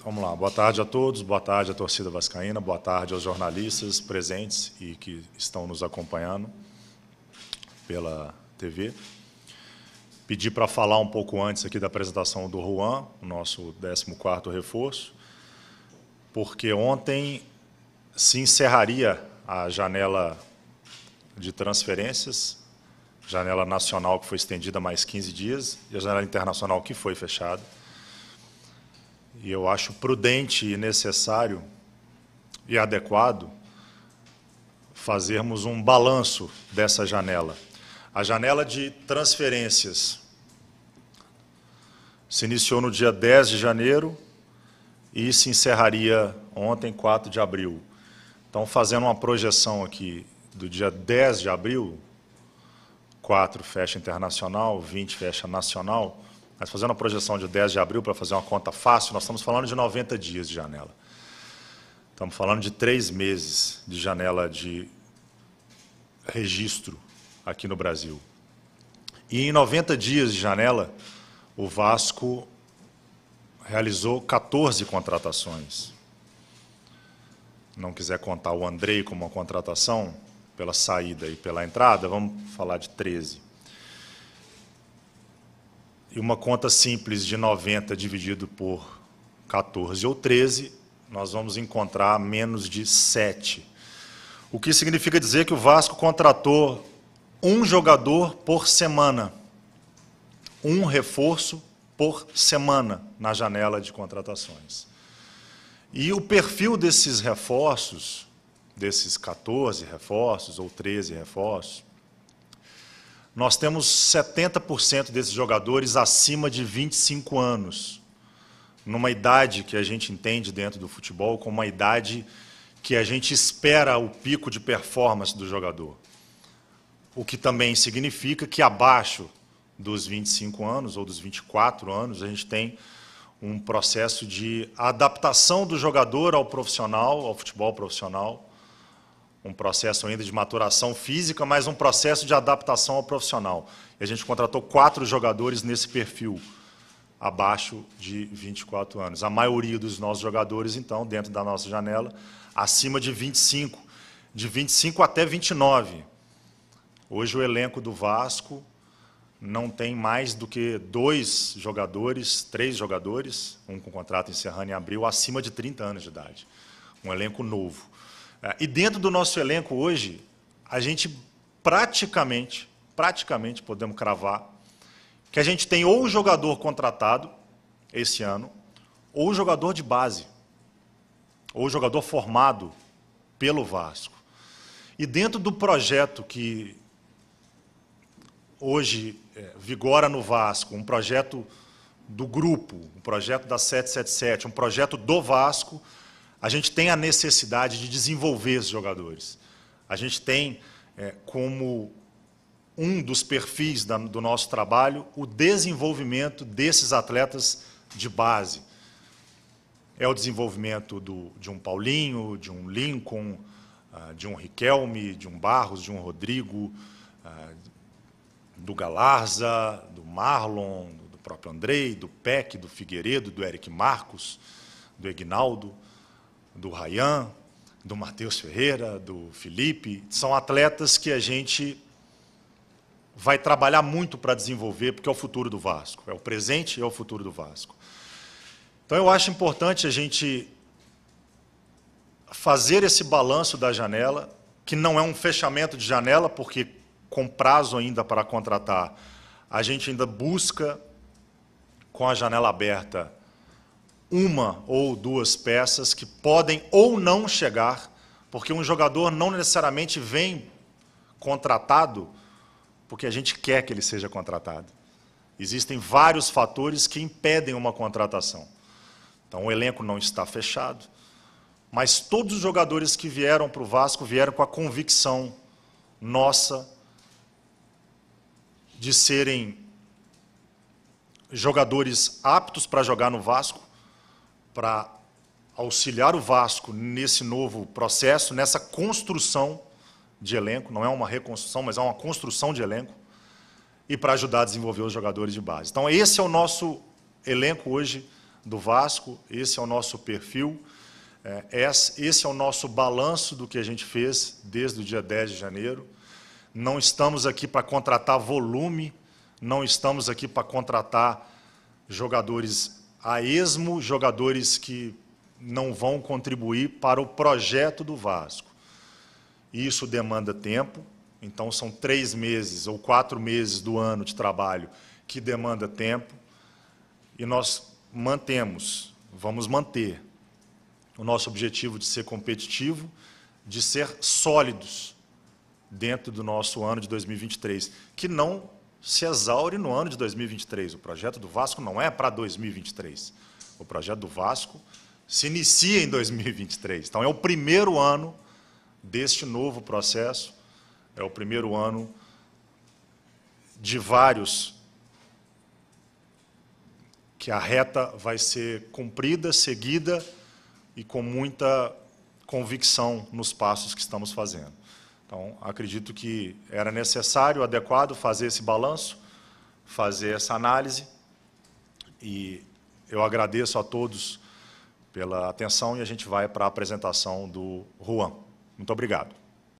Vamos lá, boa tarde a todos, boa tarde à torcida vascaína, boa tarde aos jornalistas presentes e que estão nos acompanhando pela TV. Pedi para falar um pouco antes aqui da apresentação do Juan, o nosso 14º reforço, porque ontem se encerraria a janela de transferências, janela nacional que foi estendida mais 15 dias e a janela internacional que foi fechada. E eu acho prudente e necessário e adequado fazermos um balanço dessa janela. A janela de transferências se iniciou no dia 10 de janeiro e se encerraria ontem, 4 de abril. Então, fazendo uma projeção aqui do dia 10 de abril, 4 fecha internacional, 20 fecha nacional, mas fazendo uma projeção de 10 de abril, para fazer uma conta fácil, nós estamos falando de 90 dias de janela. Estamos falando de 3 meses de janela de registro aqui no Brasil. E em 90 dias de janela, o Vasco realizou 14 contratações. Não quiser contar o Andrei como uma contratação, pela saída e pela entrada, vamos falar de 13. E uma conta simples de 90 dividido por 14 ou 13, nós vamos encontrar menos de 7. O que significa dizer que o Vasco contratou um jogador por semana, um reforço por semana na janela de contratações. E o perfil desses reforços, desses 14 reforços ou 13 reforços, nós temos 70% desses jogadores acima de 25 anos, numa idade que a gente entende dentro do futebol como uma idade que a gente espera o pico de performance do jogador. O que também significa que abaixo dos 25 anos ou dos 24 anos, a gente tem um processo de adaptação do jogador ao profissional, ao futebol profissional, um processo ainda de maturação física, mas um processo de adaptação ao profissional. E a gente contratou 4 jogadores nesse perfil, abaixo de 24 anos. A maioria dos nossos jogadores, então, dentro da nossa janela, acima de 25 até 29. Hoje o elenco do Vasco não tem mais do que 2 jogadores, 3 jogadores, um com contrato encerrando em abril, acima de 30 anos de idade. Um elenco novo. E dentro do nosso elenco hoje, a gente praticamente podemos cravar que a gente tem ou o jogador contratado esse ano, ou o jogador de base, ou o jogador formado pelo Vasco. E dentro do projeto que hoje vigora no Vasco, um projeto do grupo, um projeto da 777, um projeto do Vasco, a gente tem a necessidade de desenvolver esses jogadores. A gente tem como um dos perfis do nosso trabalho o desenvolvimento desses atletas de base. É o desenvolvimento de um Paulinho, de um Lincoln, de um Riquelme, de um Barros, de um Rodrigo, do Galarza, do Marlon, do próprio Andrei, do Peck, do Figueiredo, do Eric Marcos, do Egnaldo, do Rayan, do Matheus Ferreira, do Felipe. São atletas que a gente vai trabalhar muito para desenvolver, porque é o futuro do Vasco. É o presente e é o futuro do Vasco. Então, eu acho importante a gente fazer esse balanço da janela, que não é um fechamento de janela, porque com prazo ainda para contratar, a gente ainda busca, com a janela aberta, 1 ou 2 peças que podem ou não chegar, porque um jogador não necessariamente vem contratado porque a gente quer que ele seja contratado. Existem vários fatores que impedem uma contratação. Então, o elenco não está fechado, mas todos os jogadores que vieram para o Vasco vieram com a convicção nossa de serem jogadores aptos para jogar no Vasco, para auxiliar o Vasco nesse novo processo, nessa construção de elenco, não é uma reconstrução, mas é uma construção de elenco, e para ajudar a desenvolver os jogadores de base. Então, esse é o nosso elenco hoje do Vasco, esse é o nosso perfil, esse é o nosso balanço do que a gente fez desde o dia 10 de janeiro. Não estamos aqui para contratar volume, não estamos aqui para contratar jogadores a esmo, jogadores que não vão contribuir para o projeto do Vasco. Isso demanda tempo, então são 3 meses ou 4 meses do ano de trabalho que demanda tempo, e nós vamos manter o nosso objetivo de ser competitivo, de ser sólidos dentro do nosso ano de 2023, que não se exaure no ano de 2023. O projeto do Vasco não é para 2023. O projeto do Vasco se inicia em 2023. Então, é o primeiro ano deste novo processo, é o primeiro ano de vários que a reta vai ser cumprida, seguida e com muita convicção nos passos que estamos fazendo. Então, acredito que era necessário, adequado, fazer esse balanço, fazer essa análise, e eu agradeço a todos pela atenção, e a gente vai para a apresentação do Juan. Muito obrigado.